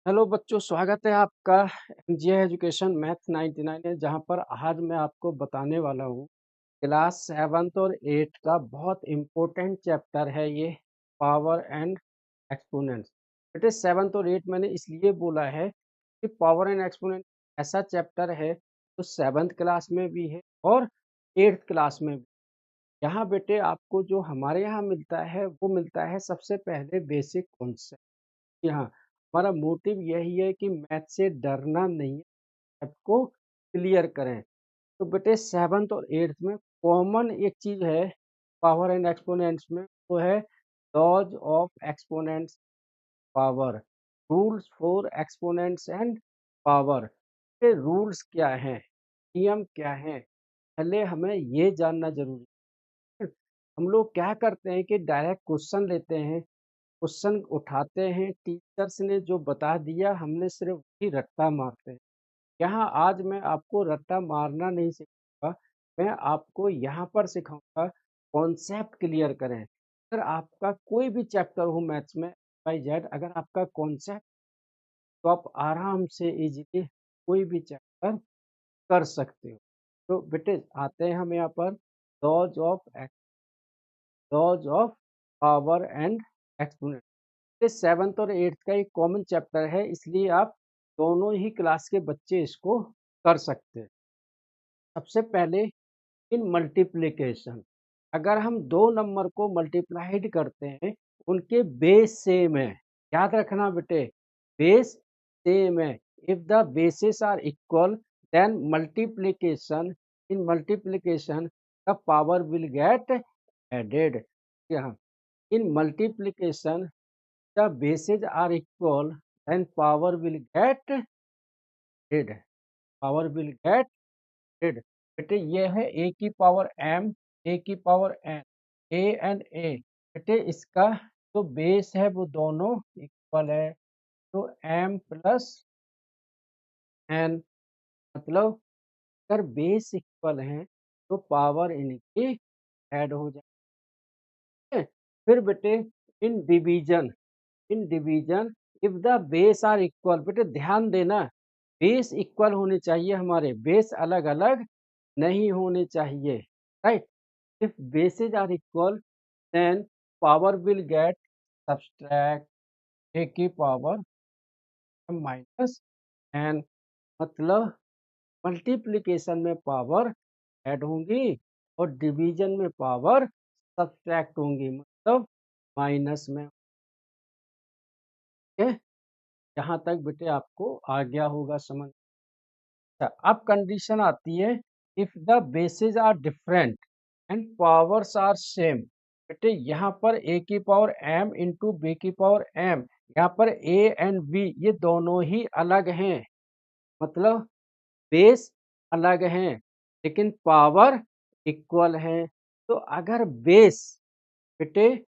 Hello बच्चों, स्वागत है आपका एमजीए एजुकेशन मैथ 99 है, जहाँ पर आज मैं आपको बताने वाला हूँ क्लास 7th और 8th का बहुत इम्पोर्टेंट चैप्टर है ये पावर एंड एक्सपोनेंट्स। बेटे 7th और 8th मैंने इसलिए बोला है कि पावर एंड एक्सपोनेंट ऐसा चैप्टर है जो 7th क्लास में भी है और 8th क्लास में भी। यहाँ बेटे आपको जो हमारे यहाँ मिलता है वो मिलता है सबसे पहले बेसिक कॉन्सेप्ट। हाँ, हमारा मोटिव यही है कि मैथ से डरना नहीं है, मैथ को क्लियर करें। तो बेटे 7th और 8th में कॉमन एक चीज है पावर एंड एक्सपोनेंट्स में, वो है laws of exponents power, rules for exponents and power. ये रूल्स क्या हैं, नियम क्या हैं, पहले हमें ये जानना जरूरी है। हम लोग क्या करते हैं कि डायरेक्ट क्वेश्चन लेते हैं, क्वेश्चन उठाते हैं, टीचर्स ने जो बता दिया हमने सिर्फ वही रट्टा मारते हैं। यहाँ आज मैं आपको रट्टा मारना नहीं सिखाऊंगा, मैं आपको यहाँ पर सिखाऊंगा कॉन्सेप्ट क्लियर करें। अगर आपका कोई भी चैप्टर हो मैथ्स में बाई जेड, अगर आपका कॉन्सेप्ट, तो आप आराम से इजीली कोई भी चैप्टर कर सकते हो। तो बेटे आते हैं हम यहाँ पर laws of power and exponent. ये 7th और 8th का एक कॉमन चैप्टर है, इसलिए आप दोनों ही क्लास के बच्चे इसको कर सकते हैं। सबसे पहले इन मल्टीप्लिकेशन, अगर हम दो नंबर को मल्टीप्लाइड करते हैं, उनके बेस सेम है। याद रखना बेटे, बेस सेम है। If the basis are equal then multiplication, in multiplication the power will get added. यहाँ in multiplication the bases are equal then power will get added, power will get added। बेटे ये है a की power m, a की power n, a and a। बेटे इसका जो base है वो दोनों इक्वल है, तो m प्लस n, मतलब अगर बेस इक्वल है तो पावर इनकी ऐड हो जाए। फिर बेटे in division, in division if the base are equal, बेटे ध्यान देना बेस इक्वल होने चाहिए, हमारे बेस अलग अलग नहीं होने चाहिए, right. If bases are equal then power will get subtract A की पावर माइनस एन, मतलब मल्टीप्लिकेशन में पावर ऐड होंगी और डिवीजन में पावर सब्सट्रैक्ट होंगी, मतलब माइनस में। यहाँ तक बेटे आपको आ गया होगा समझ। अब कंडीशन आती है if the basis are different and powers are same. बेटे यहाँ पर a की पावर m इंटू बी की पावर m, यहाँ पर a एंड b ये दोनों ही अलग हैं, मतलब बेस अलग हैं लेकिन पावर इक्वल है। तो अगर बेस बेटे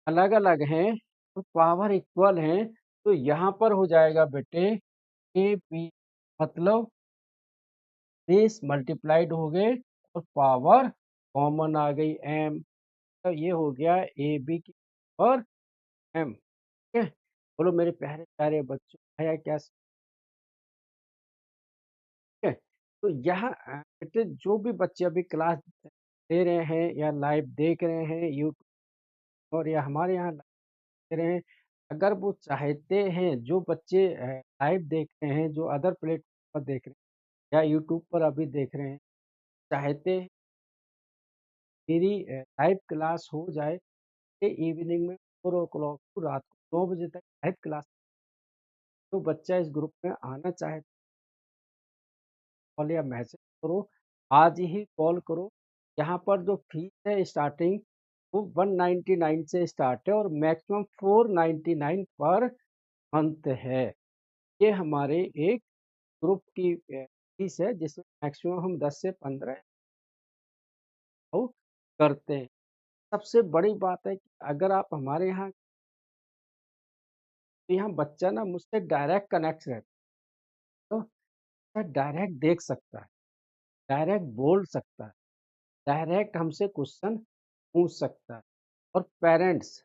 अलग अलग हैं तो पावर इक्वल हैं, तो यहाँ पर हो जाएगा बेटे ए बी, मतलब बेस मल्टीप्लाइड हो गए और पावर कॉमन आ गई m, तो ये हो गया ए बी की पावर m। ठीक है, बोलो मेरे प्यारे प्यारे बच्चों, आया क्या? ठीक है, तो यहाँ बेटे जो भी बच्चे अभी क्लास दे रहे हैं या लाइव देख रहे हैं यूट्यूब और या हमारे यहाँ दे रहे हैं, अगर वो चाहते हैं, जो बच्चे लाइव देख रहे हैं, जो अदर प्लेटफॉर्म पर देख रहे हैं या यूट्यूब पर अभी देख रहे हैं, चाहते हैं मेरी लाइव क्लास हो जाए कि इवनिंग में 4 o'clock को, रात को 9 बजे तक लाइव क्लास, तो बच्चा इस ग्रुप में आना चाहे कॉल या मैसेज करो, आज ही कॉल करो। यहाँ पर जो फीस है स्टार्टिंग वो 199 से स्टार्ट है और मैक्सिमम 499 पर मंथ है। ये हमारे एक ग्रुप की फीस है जिसमें मैक्सिमम हम 10 से 15 करते हैं। सबसे बड़ी बात है कि अगर आप हमारे यहाँ, तो यहाँ बच्चा ना मुझसे डायरेक्ट कनेक्ट रहता है, तो डायरेक्ट देख सकता है, डायरेक्ट बोल सकता है, डायरेक्ट हमसे क्वेश्चन पूछ सकता है और पेरेंट्स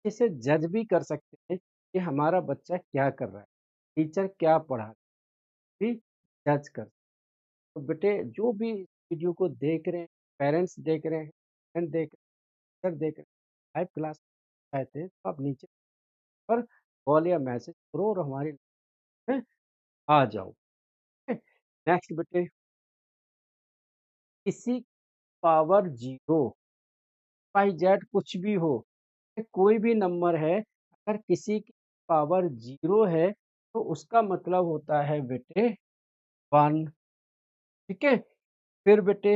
इसे जज भी कर सकते हैं कि हमारा बच्चा क्या कर रहा है, टीचर क्या पढ़ा रहा है, भी जज कर। तो बेटे जो भी इस वीडियो को देख रहे हैं, पेरेंट्स देख रहे हैं, स्टूडेंट देख रहे हैं, टीचर देख रहे हैं, 5 क्लास चाहते हैं तो आप नीचे पर कॉल या मैसेज करो और हमारे में आ जाओ। नेक्स्ट बेटे, किसी पावर 0 बाई जेड कुछ भी हो, कोई भी नंबर है, अगर किसी की पावर 0 है तो उसका मतलब होता है बेटे 1। ठीक है, फिर बेटे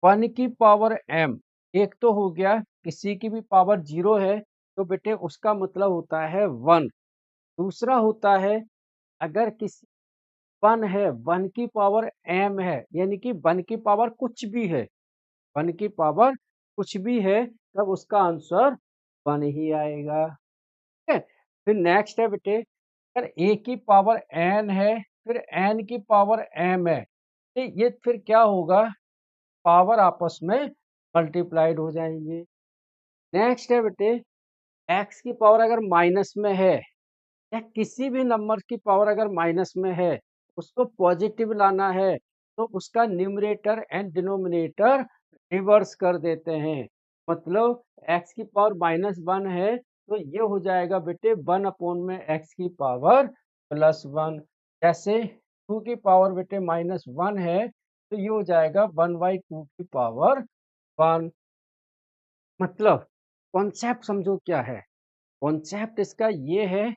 1 की पावर m, एक तो हो गया किसी की भी पावर 0 है तो बेटे उसका मतलब होता है 1। दूसरा होता है अगर किसी 1 है, 1 की पावर m है, यानी कि 1 की पावर कुछ भी है, 1 की पावर कुछ भी है, तब उसका आंसर 1 ही आएगा। ठीक है, फिर नेक्स्ट है बेटे, अगर a की पावर n है, फिर n की पावर m है, तो ये फिर क्या होगा, पावर आपस में मल्टीप्लाइड हो जाएंगे। नेक्स्ट है बेटे, x की पावर अगर माइनस में है या किसी भी नंबर की पावर अगर माइनस में है, उसको पॉजिटिव लाना है तो उसका न्यूमरेटर एंड डिनोमिनेटर रिवर्स कर देते हैं। मतलब x की पावर -1 है तो ये हो जाएगा बेटे 1 अपॉन में x की पावर +1। जैसे 2 की पावर बेटे -1 है तो ये हो जाएगा 1/2 की पावर 1। मतलब कॉन्सेप्ट समझो क्या है, कॉन्सेप्ट इसका ये है,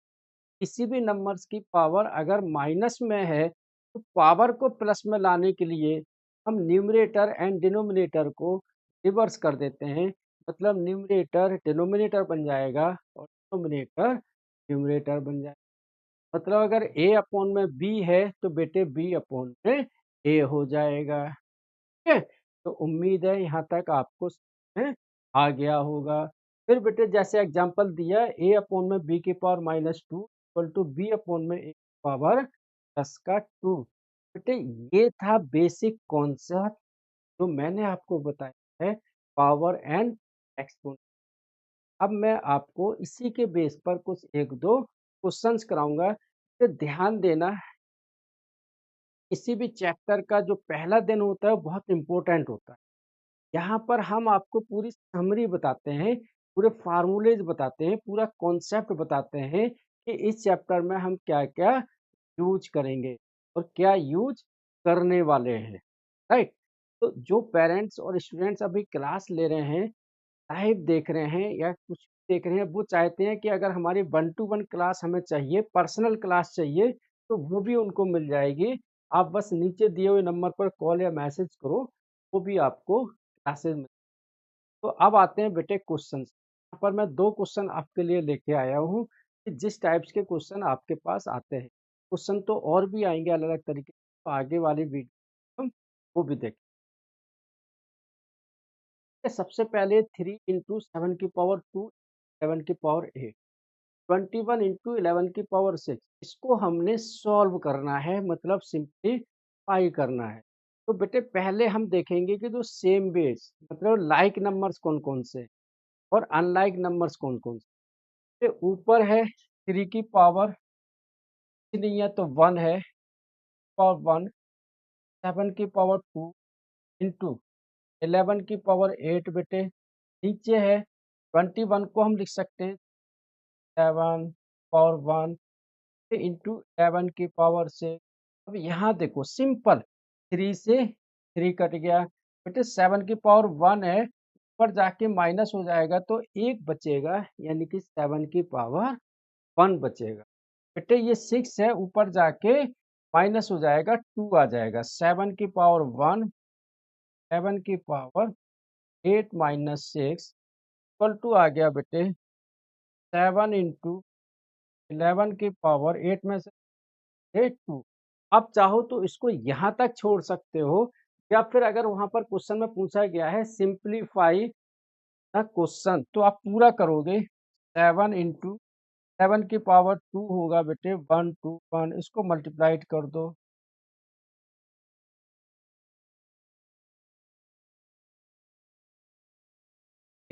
किसी भी नंबर्स की पावर अगर माइनस में है तो पावर को प्लस में लाने के लिए हम न्यूमरेटर एंड डिनोमिनेटर को रिवर्स कर देते हैं। मतलब न्यूमरेटर डिनोमिनेटर बन जाएगा और डिनोमिनेटर न्यूमरेटर बन जाएगा। मतलब अगर a अपॉन में b है तो बेटे b अपॉन में a हो जाएगा। ठीक है, तो उम्मीद है यहाँ तक आपको समझ में आ गया होगा। फिर बेटे जैसे एग्जांपल दिया, a अपॉन में b की power -2 equal to b upon में a की पावर 10 का 2। बेटे ये था बेसिक कॉन्सेप्ट जो मैंने आपको बताया है, पावर एंड एक्सपोनेंट। अब मैं आपको इसी के बेस पर कुछ एक दो क्वेश्चंस कराऊंगा, तो ध्यान देना, किसी भी चैप्टर का जो पहला दिन होता है बहुत इंपॉर्टेंट होता है। यहाँ पर हम आपको पूरी समरी बताते हैं, पूरे फार्मूलेज बताते हैं, पूरा कॉन्सेप्ट बताते हैं कि इस चैप्टर में हम क्या-क्या यूज करेंगे और क्या यूज करने वाले हैं। राइट? तो जो पेरेंट्स और स्टूडेंट्स अभी क्लास ले रहे हैं, लाइव देख रहे हैं या कुछ भी देख रहे हैं, वो चाहते हैं कि अगर हमारी 1 टू 1 क्लास हमें चाहिए, पर्सनल क्लास चाहिए, तो वो भी उनको मिल जाएगी। आप बस नीचे दिए हुए नंबर पर कॉल या मैसेज करो, वो भी आपको क्लासेस मिल। तो अब आते हैं बेटे क्वेश्चंस। यहाँ पर मैं 2 क्वेश्चन आपके लिए लेके आया हूँ कि जिस टाइप्स के क्वेश्चन आपके पास आते हैं। क्वेश्चन तो और भी आएँगे अलग-अलग तरीके के, तो आगे वाली वीडियो हम वो भी देखें। सबसे पहले 3 इंटू 7 की पावर 2, 7 की पावर 8, 21 इंटू 11 की पावर 6, इसको हमने सॉल्व करना है, मतलब सिंप्लीफाई करना है। तो बेटे पहले हम देखेंगे कि जो सेम बेस मतलब लाइक नंबर्स कौन-कौन से और अनलाइक नंबर्स कौन-कौन से। तो ऊपर है 3 की पावर नहीं है तो 1 है, पावर 1, 7 की पावर 2 इंटू 11 की पावर 8 बेटे। नीचे है 21 को हम लिख सकते हैं 7 पावर 1 इंटू 11 की पावर से। अब यहाँ देखो सिंपल, 3 से 3 कट गया, बेटे 7 की पावर 1 है, ऊपर जाके माइनस हो जाएगा तो 1 बचेगा, यानी कि 7 की पावर 1 बचेगा। बेटे ये 6 है, ऊपर जाके माइनस हो जाएगा 2 आ जाएगा, 7 की पावर 1, 7 की पावर 8 माइनस 6 इक्वल टू आ गया बेटे 7 इंटू 11 की पावर 8 में से 2। आप चाहो तो इसको यहाँ तक छोड़ सकते हो, या फिर अगर वहाँ पर क्वेश्चन में पूछा गया है सिंप्लीफाई द क्वेश्चन, तो आप पूरा करोगे 7 इंटू 7 की पावर 2 होगा बेटे 1 2 1, इसको मल्टीप्लाइड कर दो।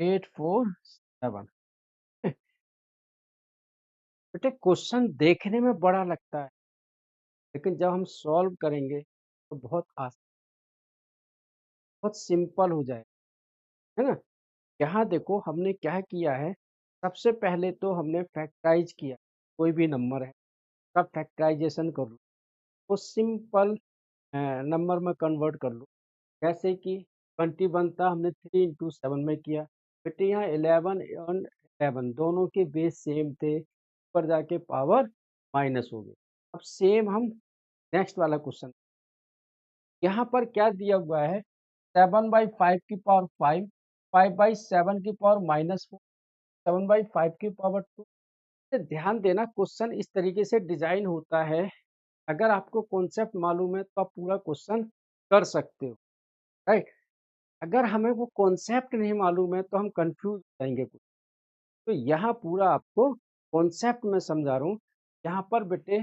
8 4 7 बेटे क्वेश्चन देखने में बड़ा लगता है, लेकिन जब हम सॉल्व करेंगे तो बहुत सिंपल हो जाए, है ना? यहाँ देखो हमने क्या किया है, सबसे पहले तो हमने फैक्टराइज किया, कोई भी नंबर है, उसका फैक्टराइजेशन कर लो, वो सिंपल नंबर में कन्वर्ट कर लो। जैसे कि 21 था, हमने 3 इंटू 7 में किया। बेटे यहाँ 11 और 11 दोनों के बेस सेम थे, ऊपर जाके पावर माइनस हो गई। अब सेम हम नेक्स्ट वाला क्वेश्चन, यहाँ पर क्या दिया हुआ है, 7/5 की पावर 5, 5/7 की पावर -4, 7/5 की पावर 2। ध्यान देना क्वेश्चन इस तरीके से डिजाइन होता है, अगर आपको कॉन्सेप्ट मालूम है तो आप पूरा क्वेश्चन कर सकते हो, राइट? अगर हमें वो कॉन्सेप्ट नहीं मालूम है तो हम कंफ्यूज हो जाएंगे कुछ। तो यहाँ पूरा आपको कॉन्सेप्ट में समझा रहा हूँ। यहाँ पर बेटे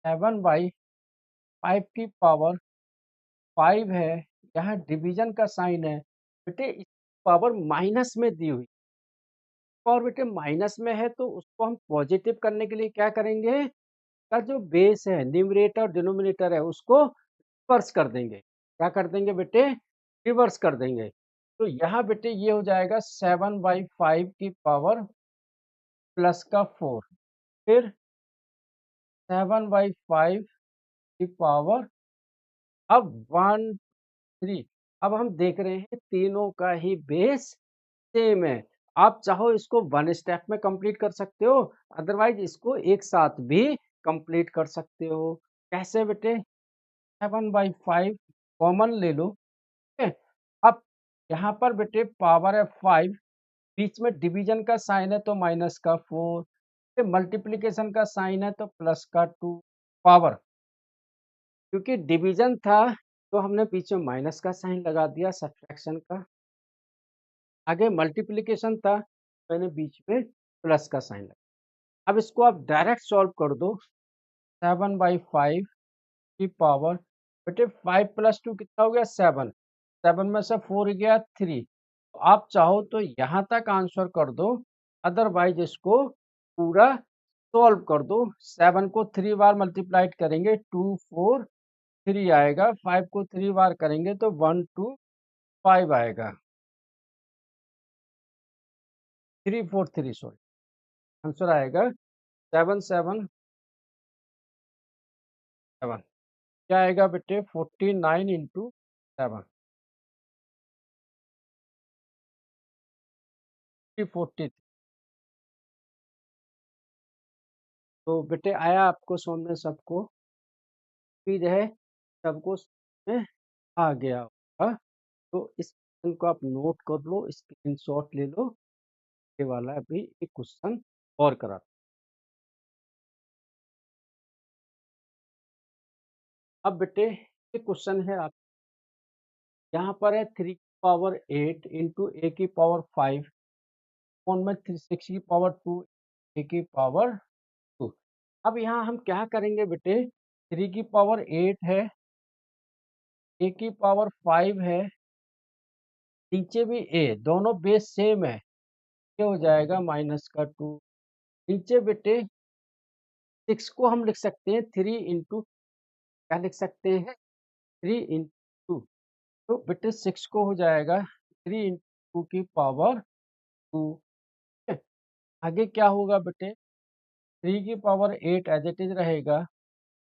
7/5 की पावर 5 है, यहाँ डिवीजन का साइन है, बेटे इस पावर माइनस में दी हुई, और बेटे माइनस में है तो उसको हम पॉजिटिव करने के लिए क्या करेंगे, का जो बेस है न्यूमरेटर और डिनोमिनेटर है उसको रिवर्स कर देंगे। क्या कर देंगे बेटे, रिवर्स कर देंगे। तो यहाँ बेटे ये हो जाएगा 7/5 की पावर प्लस का 4, फिर 7/5 की पावर, अब 1 3। अब हम देख रहे हैं तीनों का ही बेस सेम है। आप चाहो इसको वन स्टेप में कंप्लीट कर सकते हो, अदरवाइज इसको एक साथ भी कंप्लीट कर सकते हो। कैसे बेटे, 7/5 कॉमन ले लो, ठीक है? अब यहाँ पर बेटे पावर है 5, बीच में डिवीजन का साइन है तो माइनस का 4, मल्टीप्लिकेशन का साइन है तो प्लस का 2, पावर, क्योंकि डिवीजन था तो हमने बीच में माइनस का साइन लगा दिया सब्ट्रैक्शन का, आगे मल्टीप्लिकेशन था मैंने बीच में प्लस का साइन लगा। अब इसको आप डायरेक्ट सॉल्व कर दो, 7/5 की पावर, बेटे 5 प्लस 2 कितना हो गया, 7, 7 में से 4 गया 3। तो आप चाहो तो यहाँ तक आंसर कर दो, अदरवाइज इसको पूरा सॉल्व कर दो। 7 को 3 बार मल्टीप्लाइड करेंगे 2 4 3 आएगा, 5 को 3 बार करेंगे तो 1 2 5 आएगा, 3 4 3 सॉरी, आंसर आएगा 7 7 7। क्या आएगा बेटे, 49 इंटू 7, 340। तो बेटे आया आपको समझ में सबको, उम्मीद है सबको समझ में आ गया होगा। तो इस क्वेश्चन को आप नोट कर लो, स्क्रीनशॉट ले लो, ये वाला भी एक क्वेश्चन और करा। अब बेटे ये क्वेश्चन है आप, यहाँ पर है 3 की पावर 8 इंटू ए की पावर 5, कौन में 6 की पावर 2 ए की पावर 2। अब यहाँ हम क्या करेंगे बेटे, 3 की पावर 8 है, ए की पावर 5 है, नीचे भी ए, दोनों बेस सेम है, ये हो जाएगा माइनस का 2। नीचे बेटे 6 को हम लिख सकते हैं 3 इंटू, क्या लिख सकते हैं, 3 इंटू, तो बेटे 6 को हो जाएगा 3 इंटू 2 की पावर 2। आगे क्या होगा बेटे, 3 की पावर 8 एज इट इज रहेगा,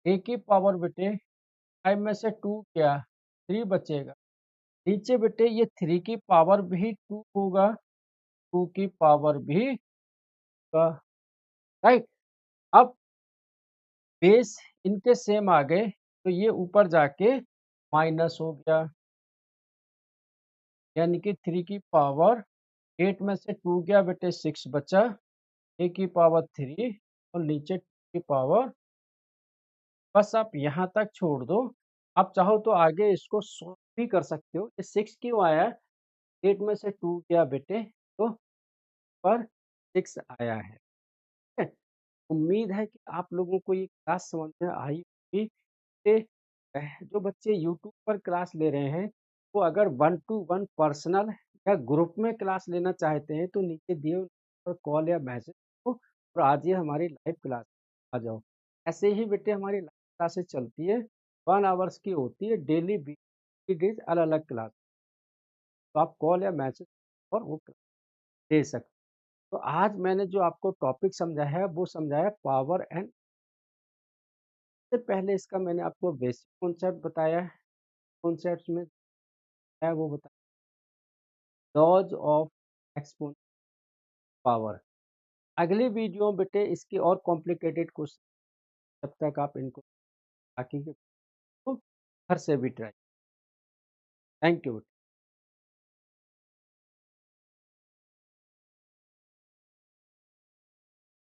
ए की पावर बेटे 5 में से 2 क्या, 3 बचेगा। नीचे बेटे ये 3 की पावर भी 2 होगा, 2 की पावर भी का, राइट? अब बेस इनके सेम आ गए तो ये ऊपर जाके माइनस हो गया, यानी कि 3 की पावर 8 में से 2 गया बेटे 6 बचा, ए की पावर 3 और नीचे 2 की पावर, बस आप यहाँ तक छोड़ दो। आप चाहो तो आगे इसको सॉल्व भी कर सकते हो, ये 6 क्यों आया, 8 में से 2 गया बेटे तो पर 6 आया है, ठीक है? उम्मीद है कि आप लोगों को ये क्लास समझ में आई होगी। ये जो बच्चे यूट्यूब पर क्लास ले रहे हैं, वो अगर 1 टू 1 पर्सनल या ग्रुप में क्लास लेना चाहते हैं तो नीचे दिए हुए नंबर पर कॉल या मैसेज और आज ये हमारी लाइव क्लास आ जाओ। ऐसे ही बेटे हमारी लाइव क्लासेस चलती है, 1 आवर्स की होती है डेली, वीकडेज अलग-अलग क्लास। तो आप कॉल या मैसेज और वो दे सकते। तो आज मैंने जो आपको टॉपिक समझाया है वो समझाया पावर एंड। इससे पहले इसका मैंने आपको बेसिक कॉन्सेप्ट बताया है। कॉन्सेप्ट्स में है वो बताया लॉज ऑफ एक्सपोनेंशियल पावर। अगली वीडियो में बेटे इसकी और कॉम्प्लिकेटेड क्वेश्चन, जब तक आप इनको बाकी के तो घर से भी ट्राई। Thank you.